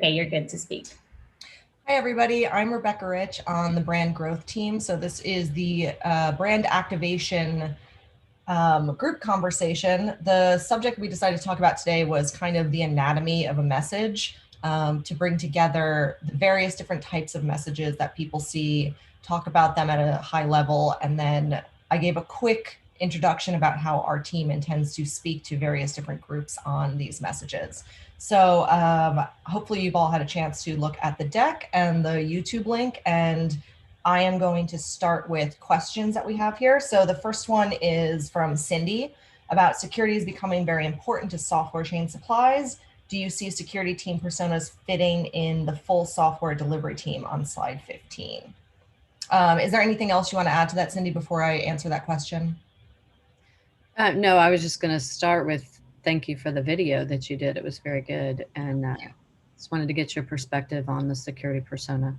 Okay, you're good to speak. Hi, everybody. I'm Rebecca Rich on the brand growth team. So this is the brand activation group conversation. The subject we decided to talk about today was kind of the anatomy of a message, to bring together the various different types of messages that people see, talk about them at a high level, and then I gave a quick introduction about how our team intends to speak to various different groups on these messages. So hopefully you've all had a chance to look at the deck and the YouTube link, and I am going to start with questions that we have here. So the first one is from Cindy about security is becoming very important to software chain supplies. Do you see security team personas fitting in the full software delivery team on slide 15? Is there anything else you want to add to that, Cindy, before I answer that question? No, I was just going to start with thank you for the video that you did. It was very good. And just wanted to get your perspective on the security persona.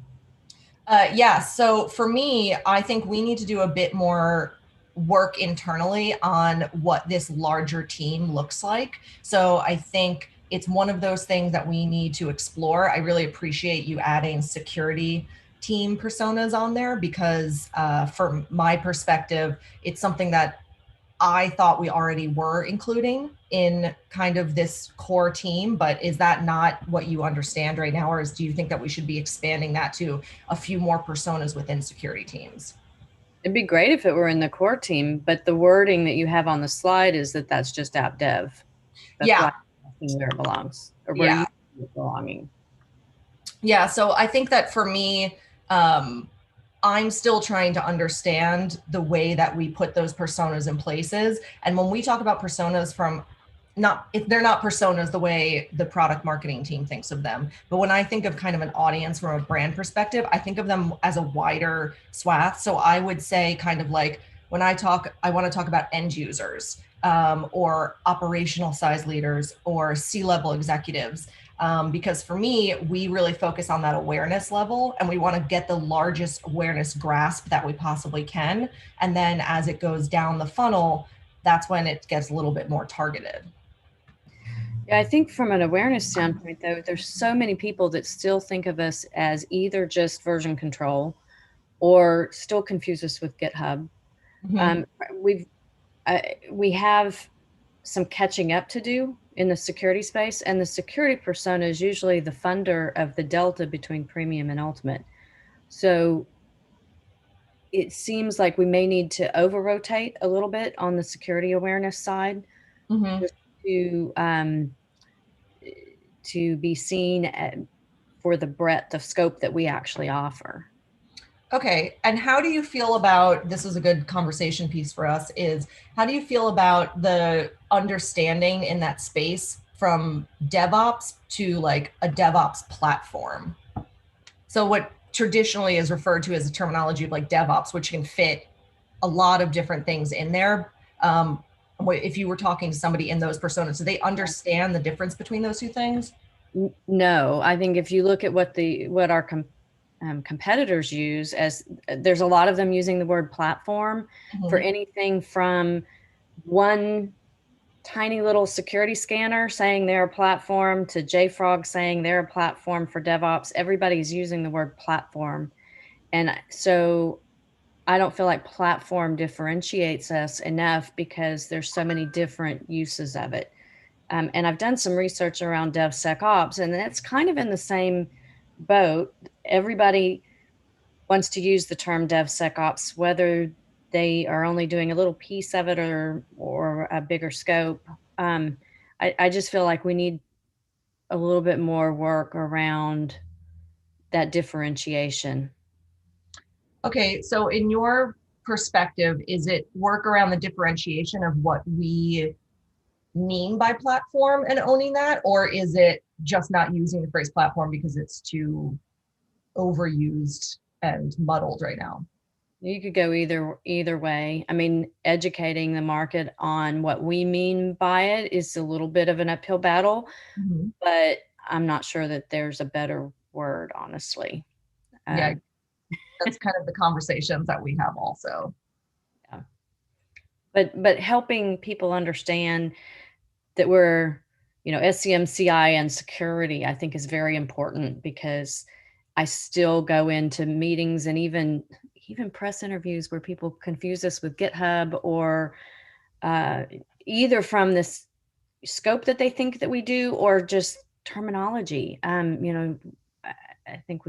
Yeah, so for me, I think we need to do a bit more work internally on what this larger team looks like. So I think it's one of those things that we need to explore. I really appreciate you adding security team personas on there because from my perspective, it's something that I thought we already were including in kind of this core team, but is that not what you understand right now? Or do you think that we should be expanding that to a few more personas within security teams? It'd be great if it were in the core team, but the wording that you have on the slide is that that's just app dev. That's Yeah. why I'm asking where it belongs or where Yeah. you see it belonging. Yeah. So I think that for me, I'm still trying to understand the way that we put those personas in places. And when we talk about personas from not, if they're not personas the way the product marketing team thinks of them, but when I think of kind of an audience from a brand perspective, I think of them as a wider swath. So I would say kind of like when I want to talk about end users, or operational size leaders or C-level executives. Because for me, we really focus on that awareness level and we want to get the largest awareness grasp that we possibly can. And then as it goes down the funnel, that's when it gets a little bit more targeted. Yeah, I think from an awareness standpoint, though, there's so many people that still think of us as either just version control or still confuse us with GitHub. Mm-hmm. We have some catching up to do in the security space, and the security persona is usually the funder of the delta between premium and ultimate. So it seems like we may need to over rotate a little bit on the security awareness side, Mm-hmm. just to be seen for the breadth of scope that we actually offer. Okay. And how do you feel about, this is a good conversation piece for us, is how do you feel about the understanding in that space from DevOps to like a DevOps platform? So what traditionally is referred to as a terminology of like DevOps, which can fit a lot of different things in there. If you were talking to somebody in those personas, do they understand the difference between those two things? No, I think if you look at what our competitors use, as there's a lot of them using the word platform for anything from one tiny little security scanner saying they're a platform to JFrog saying they're a platform for DevOps. Everybody's using the word platform. And so I don't feel like platform differentiates us enough because there's so many different uses of it. And I've done some research around DevSecOps, and that's kind of in the same boat. Everybody wants to use the term DevSecOps, whether they are only doing a little piece of it or a bigger scope. I just feel like we need a little bit more work around that differentiation. Okay, so in your perspective, is it work around the differentiation of what we mean by platform and owning that, or is it just not using the phrase platform because it's too overused and muddled right now? You could go either way. I mean, educating the market on what we mean by it is a little bit of an uphill battle, Mm-hmm. but I'm not sure that there's a better word, honestly. Yeah, that's kind of the conversations that we have also. Yeah. But helping people understand that we're SCMCI and security, I think, is very important, because I still go into meetings and even press interviews where people confuse us with GitHub, or either from this scope that they think that we do, or just terminology. I think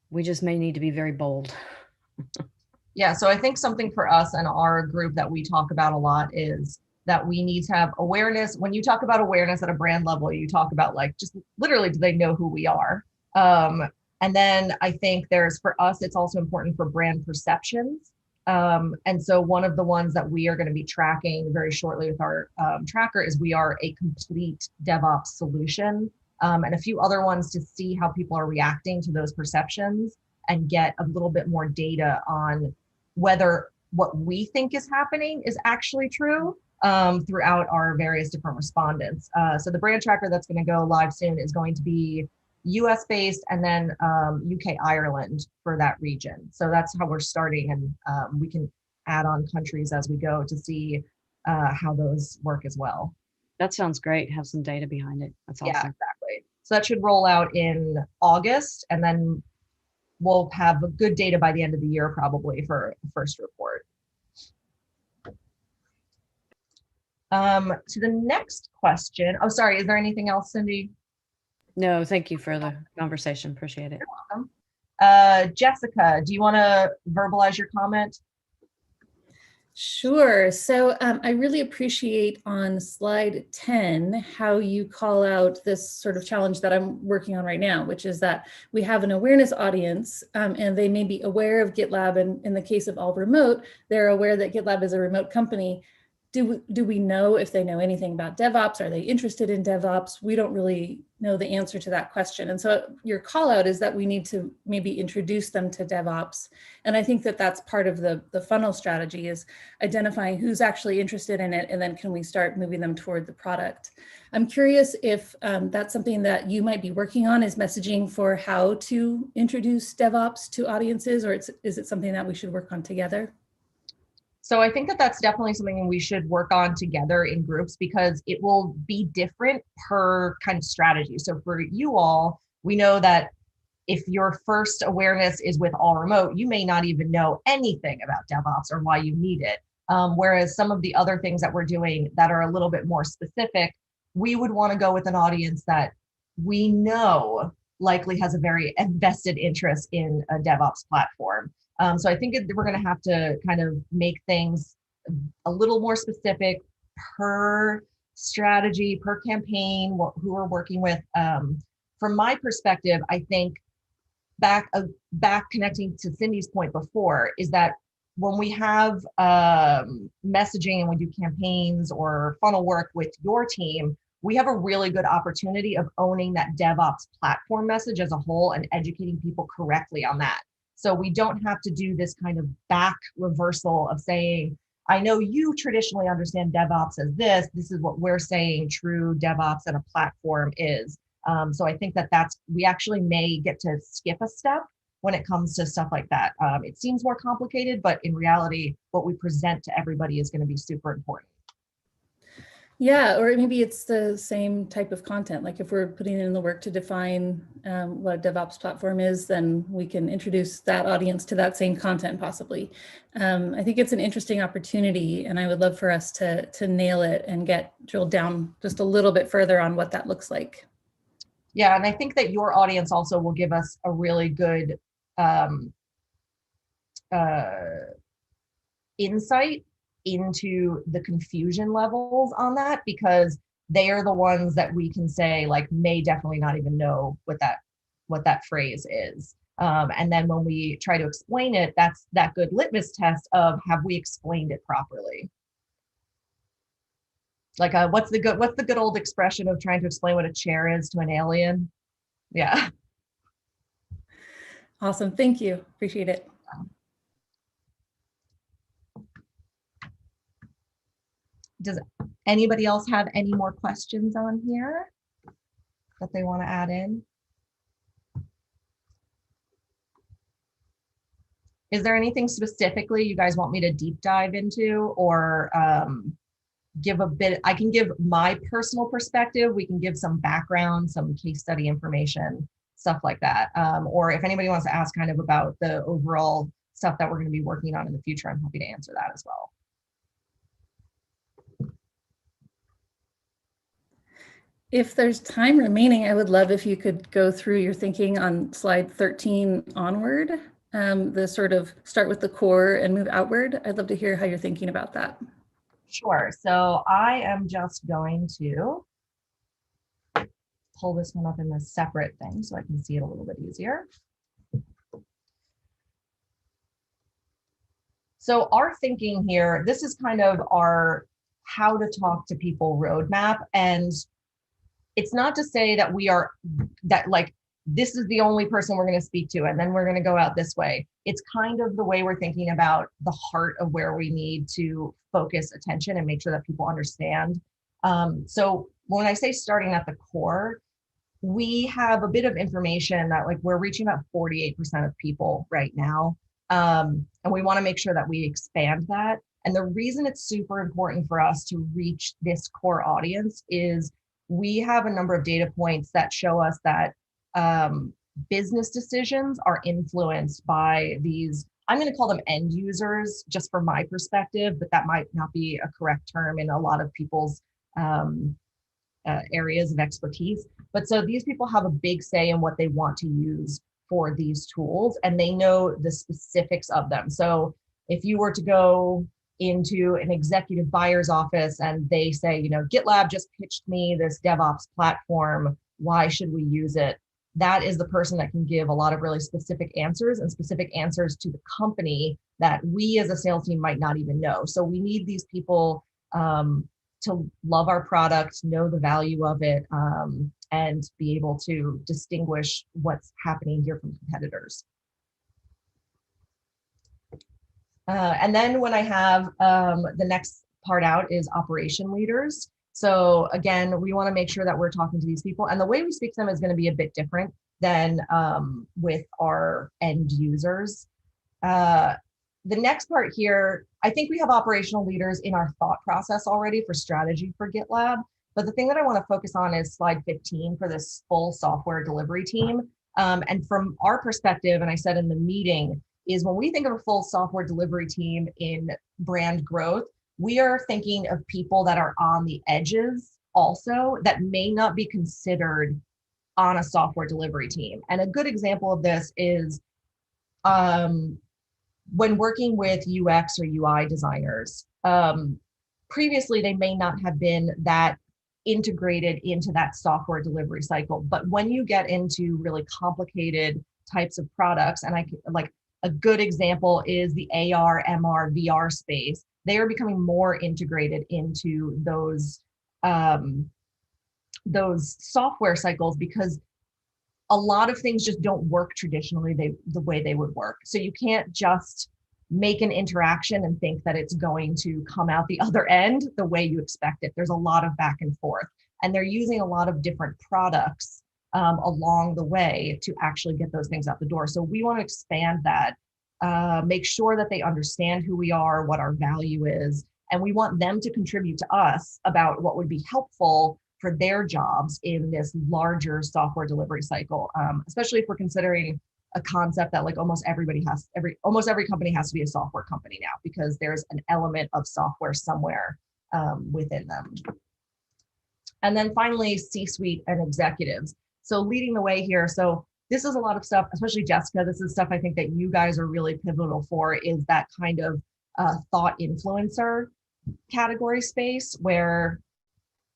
we just may need to be very bold. Yeah, so I think something for us and our group that we talk about a lot is that we need to have awareness. When you talk about awareness at a brand level, you talk about like just literally, do they know who we are? And then I think for us, it's also important for brand perceptions. And so one of the ones that we are going to be tracking very shortly with our tracker is we are a complete DevOps solution, and a few other ones to see how people are reacting to those perceptions and get a little bit more data on whether what we think is happening is actually true, throughout our various different respondents. So the brand tracker that's going to go live soon is going to be US based, and then UK, Ireland for that region. So that's how we're starting, and we can add on countries as we go to see how those work as well. That sounds great. Have some data behind it. That's awesome. Yeah, exactly. So that should roll out in August, and then we'll have good data by the end of the year, probably, for the first report. To the next question. Oh, sorry. Is there anything else, Cindy? No, thank you for the conversation. Appreciate it. You're welcome. Jessica, do you want to verbalize your comment? Sure. So I really appreciate on slide 10 how you call out this sort of challenge that I'm working on right now, which is that we have an awareness audience, and they may be aware of GitLab. And in the case of All Remote, they're aware that GitLab is a remote company. Do we know if they know anything about DevOps? Are they interested in DevOps? We don't really know the answer to that question. And so your call out is that we need to maybe introduce them to DevOps. And I think that that's part of the funnel strategy, is identifying who's actually interested in it, and then can we start moving them toward the product. I'm curious if that's something that you might be working on, is messaging for how to introduce DevOps to audiences, or is it something that we should work on together? So I think that that's definitely something we should work on together in groups, because it will be different per kind of strategy. So for you all, we know that if your first awareness is with All Remote, you may not even know anything about DevOps or why you need it. Whereas some of the other things that we're doing that are a little bit more specific, we would want to go with an audience that we know likely has a very invested interest in a DevOps platform. So I think we're going to have to kind of make things a little more specific per strategy, per campaign, who we're working with. From my perspective, I think back connecting to Cindy's point before, is that when we have messaging and we do campaigns or funnel work with your team, we have a really good opportunity of owning that DevOps platform message as a whole and educating people correctly on that. So we don't have to do this kind of back reversal of saying, I know you traditionally understand DevOps as this is what we're saying true DevOps and a platform is. So I think that we actually may get to skip a step when it comes to stuff like that. It seems more complicated, but in reality, what we present to everybody is going to be super important. Yeah, or maybe it's the same type of content. Like if we're putting in the work to define what a DevOps platform is, then we can introduce that audience to that same content possibly. I think it's an interesting opportunity, and I would love for us to nail it and get drilled down just a little bit further on what that looks like. Yeah, and I think that your audience also will give us a really good insight into the confusion levels on that, because they are the ones that we can say like may definitely not even know what that phrase is. And then when we try to explain it, that's that good litmus test of, have we explained it properly? Like what's the good old expression of trying to explain what a chair is to an alien? Yeah. Awesome. Thank you. Appreciate it. Does anybody else have any more questions on here that they want to add in? Is there anything specifically you guys want me to deep dive into, or give a bit, I can give my personal perspective. We can give some background, some case study information, stuff like that. Or if anybody wants to ask kind of about the overall stuff that we're going to be working on in the future, I'm happy to answer that as well. If there's time remaining, I would love if you could go through your thinking on slide 13 onward, the sort of start with the core and move outward. I'd love to hear how you're thinking about that. Sure. So I am just going to pull this one up in a separate thing so I can see it a little bit easier. So our thinking here, this is kind of our how to talk to people roadmap. And it's not to say that we are, that like, this is the only person we're going to speak to, and then we're going to go out this way. It's kind of the way we're thinking about the heart of where we need to focus attention and make sure that people understand. So when I say starting at the core, we have a bit of information that like we're reaching about 48% of people right now. And we want to make sure that we expand that. And the reason it's super important for us to reach this core audience is we have a number of data points that show us that business decisions are influenced by these, I'm going to call them end users just from my perspective, but that might not be a correct term in a lot of people's areas of expertise. But so these people have a big say in what they want to use for these tools, and they know the specifics of them. So if you were to go into an executive buyer's office and they say, you know, GitLab just pitched me this DevOps platform, why should we use it? That is the person that can give a lot of really specific answers, and specific answers to the company that we as a sales team might not even know. So we need these people to love our product, know the value of it, and be able to distinguish what's happening here from competitors. And then when I have the next part out is operation leaders. So again, we want to make sure that we're talking to these people, and the way we speak to them is going to be a bit different than with our end users. The next part here, I think we have operational leaders in our thought process already for strategy for GitLab. But the thing that I want to focus on is slide 15 for this full software delivery team. And from our perspective, and I said in the meeting, is when we think of a full software delivery team in brand growth, we are thinking of people that are on the edges also that may not be considered on a software delivery team. And a good example of this is when working with UX or UI designers, previously they may not have been that integrated into that software delivery cycle. But when you get into really complicated types of products, and like a good example is the AR, MR, VR space, they are becoming more integrated into those software cycles because a lot of things just don't work traditionally the way they would work. So you can't just make an interaction and think that it's going to come out the other end the way you expect it. There's a lot of back and forth, and they're using a lot of different products along the way to actually get those things out the door. So we want to expand that, make sure that they understand who we are, what our value is, and we want them to contribute to us about what would be helpful for their jobs in this larger software delivery cycle, especially if we're considering a concept that like almost every company has to be a software company now, because there's an element of software somewhere within them. And then finally, C-suite and executives. So leading the way here. So this is a lot of stuff, especially Jessica, this is stuff I think that you guys are really pivotal for, is that kind of thought influencer category space where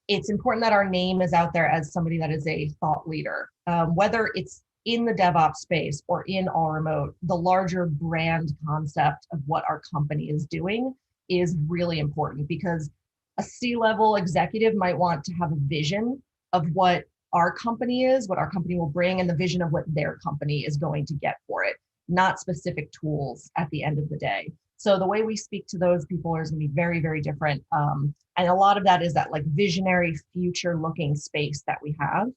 it's important that our name is out there as somebody that is a thought leader, whether it's in the DevOps space or in all remote. The larger brand concept of what our company is doing is really important, because a C-level executive might want to have a vision of what our company is, what our company will bring, and the vision of what their company is going to get for it, not specific tools at the end of the day. So the way we speak to those people is going to be very, very different. And a lot of that is that like visionary future looking space that we have.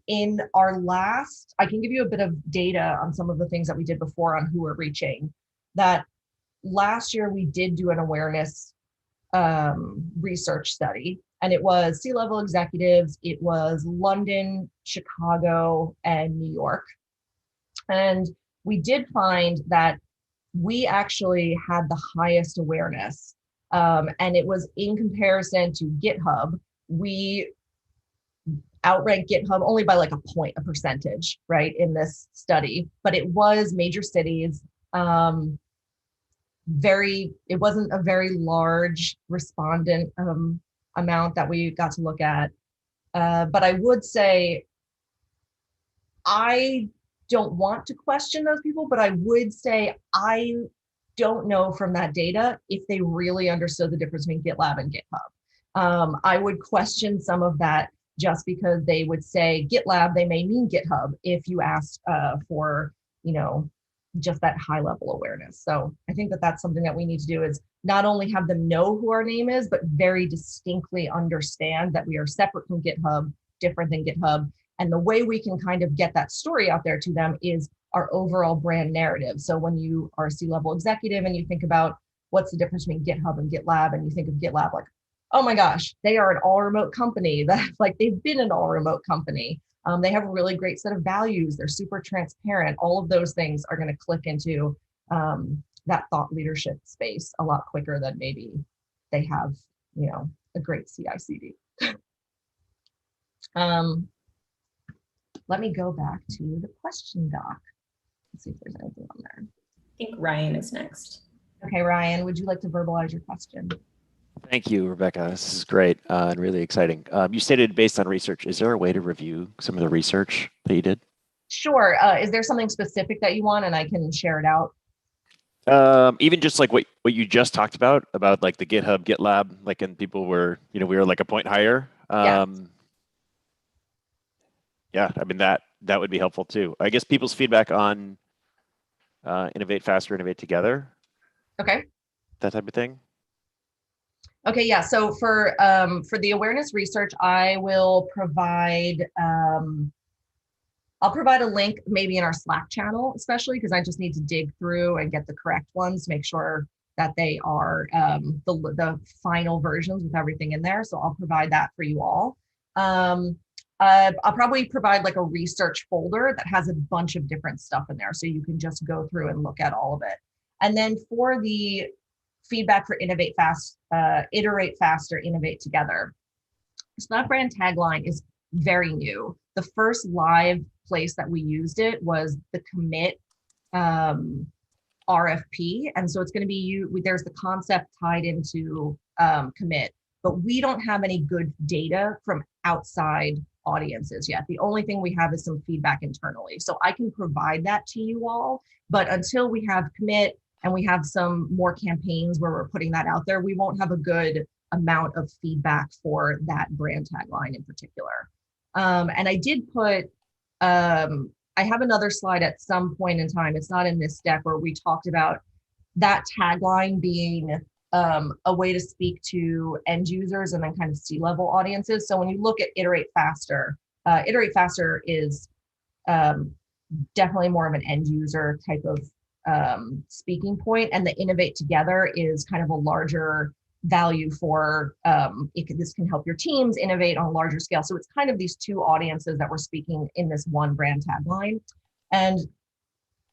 In our last, I can give you a bit of data on some of the things that we did before on who we're reaching. That last year we did do an awareness research study, and it was C-level executives. It was London, Chicago, and New York. And we did find that we actually had the highest awareness. And it was in comparison to GitHub. We outranked GitHub only by like a percentage, right, in this study, but it was major cities. It wasn't a very large respondent amount that we got to look at. But I would say, I don't want to question those people, but I would say I don't know from that data if they really understood the difference between GitLab and GitHub. I would question some of that just because they would say GitLab, they may mean GitHub if you asked for, just that high level awareness. So I think that that's something that we need to do, is not only have them know who our name is, but very distinctly understand that we are separate from GitHub, different than GitHub. And the way we can kind of get that story out there to them is our overall brand narrative. So when you are a C-level executive and you think about what's the difference between GitHub and GitLab, and you think of GitLab like, oh my gosh, they are an all remote company. That's like, they've been an all remote company. They have a really great set of values. They're super transparent. All of those things are going to click into that thought leadership space a lot quicker than maybe they have, a great CI/CD. Let me go back to the question doc. Let's see if there's anything on there. I think Ryan is next. Okay, Ryan, would you like to verbalize your question? Thank you, Rebecca. This is great and really exciting. You stated based on research. Is there a way to review some of the research that you did? Sure. Is there something specific that you want, and I can share it out? Even just like what you just talked about like the GitHub, GitLab, like, and people were, we were like a point higher. Yeah, I mean, that would be helpful too. I guess people's feedback on innovate faster, innovate together. Okay. That type of thing. Okay, yeah. So for the awareness research, I will provide I'll provide a link maybe in our Slack channel, especially because I just need to dig through and get the correct ones to make sure that they are the final versions with everything in there. So I'll provide that for you all. I'll probably provide like a research folder that has a bunch of different stuff in there, so you can just go through and look at all of it. And then for the feedback for iterate faster, innovate together. So that brand tagline is very new. The first live place that we used it was the commit RFP. And so it's going to be there's the concept tied into commit, but we don't have any good data from outside audiences yet. The only thing we have is some feedback internally. So I can provide that to you all, but until we have commit and we have some more campaigns where we're putting that out there, we won't have a good amount of feedback for that brand tagline in particular. And I did put, I have another slide at some point in time, it's not in this deck, where we talked about that tagline being a way to speak to end users and then kind of C-level audiences. So when you look at iterate faster is definitely more of an end user type of speaking point, and the innovate together is kind of a larger value for this can help your teams innovate on a larger scale. So it's kind of these two audiences that we're speaking in this one brand tagline. And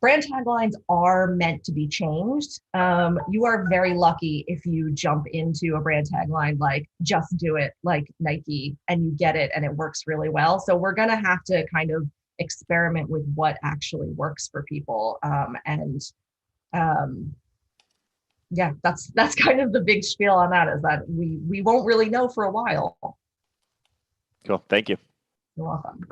brand taglines are meant to be changed. You are very lucky if you jump into a brand tagline like just do it, like Nike, and you get it and it works really well. So we're gonna have to kind of experiment with what actually works for people. Yeah, that's kind of the big spiel on that, is that we won't really know for a while. Cool, thank you. You're welcome.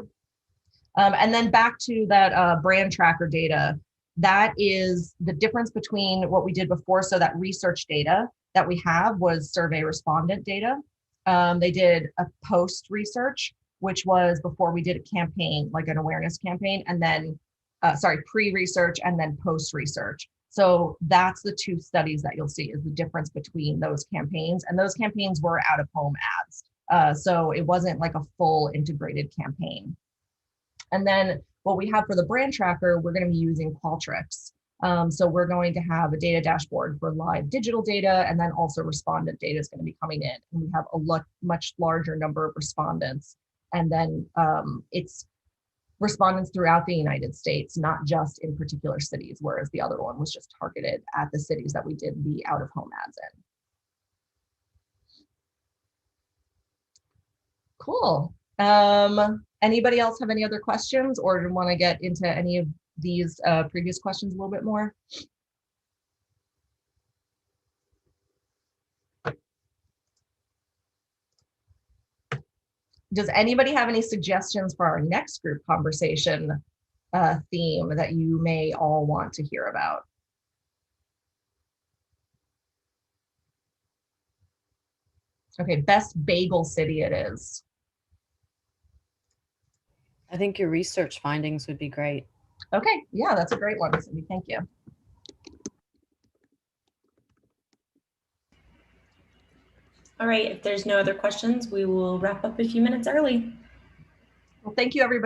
And then back to that brand tracker data, that is the difference between what we did before. So that research data that we have was survey respondent data. They did a post research, which was before we did a campaign, like an awareness campaign, and then, pre-research and then post-research. So that's the two studies that you'll see, is the difference between those campaigns. And those campaigns were out-of-home ads. So it wasn't like a full integrated campaign. And then what we have for the brand tracker, we're going to be using Qualtrics. So we're going to have a data dashboard for live digital data, and then also respondent data is going to be coming in. And we have a much larger number of respondents. And then it's respondents throughout the United States, not just in particular cities, whereas the other one was just targeted at the cities that we did the out-of-home ads in. Cool. Anybody else have any other questions, or want to get into any of these previous questions a little bit more? Does anybody have any suggestions for our next group conversation theme that you may all want to hear about? Okay, best bagel city it is. I think your research findings would be great. Okay, yeah, that's a great one, Cindy. Thank you. All right, if there's no other questions, we will wrap up a few minutes early. Well, thank you, everybody.